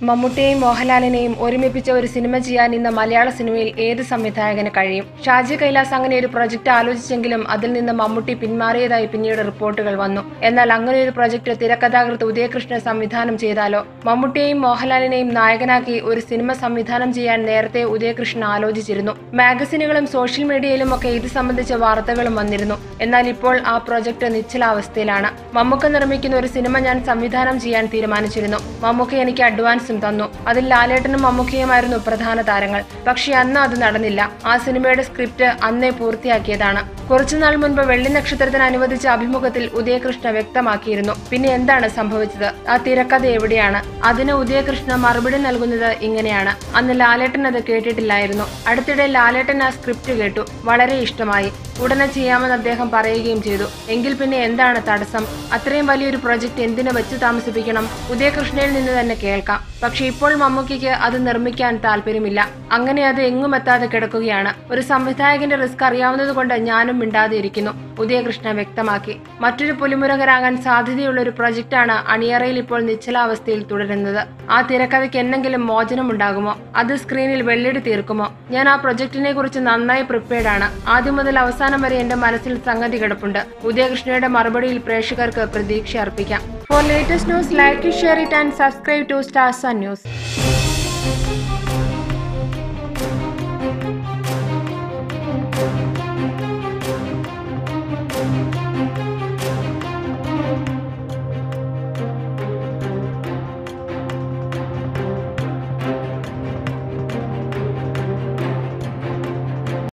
മമ്മൂട്ടിയെയും മോഹൻലാലിനെയും ഒരുമിപ്പിച്ച ഒരു സിനിമ ചെയ്യാൻ ഇന്ന് മലയാള സിനിമയിൽ ഏത് സംവിധായകന് കഴിയും? ഷാജി കൈലാസ് അങ്ങനെ ഒരു പ്രൊജക്ട് ആലോചിച്ചെങ്കിലും അതിൽ നിന്ന് മമ്മൂട്ടി പിന്മാറിയതായി പിന്നീട് റിപ്പോർട്ടുകൾ വന്നു. എന്നാൽ അങ്ങനെ ഒരു പ്രൊജക്ട് തിരക്കഥാകൃത്ത് ഉദയകൃഷ്ണൻ സംവിധാനം ചെയ്താലോ? മമ്മൂട്ടിയെയും മോഹൻലാലിനെയും നായകനാക്കി ഒരു സിനിമ സംവിധാനം ചെയ്യാൻ നേരത്തെ ഉദയകൃഷ്ണൻ ആലോചിച്ചിരുന്നു. മാഗസിനുകളും സോഷ്യൽ മീഡിയയിലും ഒക്കെ ഇത് സംബന്ധിച്ച വാർത്തകളും വന്നിരുന്നു. എന്നാൽ ഇപ്പോൾ ആ പ്രൊജക്ട് നിശ്ചലാവസ്ഥയിലാണ്. മമ്മൂക്ക നിർമ്മിക്കുന്ന ഒരു സിനിമ ഞാൻ സംവിധാനം ചെയ്യാൻ തീരുമാനിച്ചിരുന്നു. മമ്മൂക്ക എനിക്ക് അഡ്വാൻസ് തന്നു. അതിൽ ലാലേട്ടനും മമ്മൂക്കയുമായിരുന്നു പ്രധാന താരങ്ങൾ. പക്ഷെ അന്ന് അത് നടന്നില്ല. ആ സിനിമയുടെ സ്ക്രിപ്റ്റ് അന്നേ പൂർത്തിയാക്കിയതാണ്. കുറച്ചുനാൾ മുൻപ് വെള്ളി നക്ഷത്രത്തിന് അനുവദിച്ച അഭിമുഖത്തിൽ ഉദയകൃഷ്ണ വ്യക്തമാക്കിയിരുന്നു. പിന്നെ എന്താണ് സംഭവിച്ചത്? ആ തിരക്കഥ എവിടെയാണ്? അതിന് ഉദയകൃഷ്ണ മറുപടി നൽകുന്നത് ഇങ്ങനെയാണ്: അന്ന് ലാലേട്ടൻ അത് കേട്ടിട്ടില്ലായിരുന്നു. അടുത്തിടെ ലാലേട്ടൻ ആ സ്ക്രിപ്റ്റ് കേട്ടു. വളരെ ഇഷ്ടമായി. ഉടനെ ചെയ്യാമെന്ന് അദ്ദേഹം പറയുകയും ചെയ്തു. എങ്കിൽ പിന്നെ എന്താണ് തടസ്സം? അത്രയും വലിയൊരു പ്രൊജക്ട് എന്തിനു വെച്ച് താമസിപ്പിക്കണം? ഉദയകൃഷ്ണയിൽ നിന്ന് തന്നെ കേൾക്കാം. പക്ഷെ ഇപ്പോൾ മമ്മൂക്കിക്ക് അത് നിർമ്മിക്കാൻ താല്പര്യമില്ല. അങ്ങനെ അത് എങ്ങും എത്താതെ കിടക്കുകയാണ്. ഒരു സംവിധായകന്റെ റിസ്ക് അറിയാവുന്നത് കൊണ്ട് ഞാനും മിണ്ടാതെ ഇരിക്കുന്നു, ഉദയകൃഷ്ണ വ്യക്തമാക്കി. മറ്റൊരു പുലിമുരുകനാകാൻ സാധ്യതയുള്ള ഒരു പ്രൊജക്ടാണ് അണിയറയിൽ ഇപ്പോൾ നിശ്ചലാവസ്ഥയിൽ തുടരുന്നത്. ആ തിരക്കഥയ്ക്ക് എന്തെങ്കിലും മോചനമുണ്ടാകുമോ? അത് സ്ക്രീനിൽ വെള്ളിടി തീർക്കുമോ? ഞാൻ ആ പ്രൊജക്ടിനെ കുറിച്ച് നന്നായി പ്രിപ്പയർഡ് ആണ്. ആദ്യം മുതൽ അവസാനം വരെ എന്റെ മനസ്സിൽ സംഗതി കിടപ്പുണ്ട്. ഉദയകൃഷ്ണയുടെ മറുപടിയിൽ പ്രേക്ഷകർക്ക് പ്രതീക്ഷ അർപ്പിക്കാം. For latest news, like it, share it and subscribe to Stars Sun News.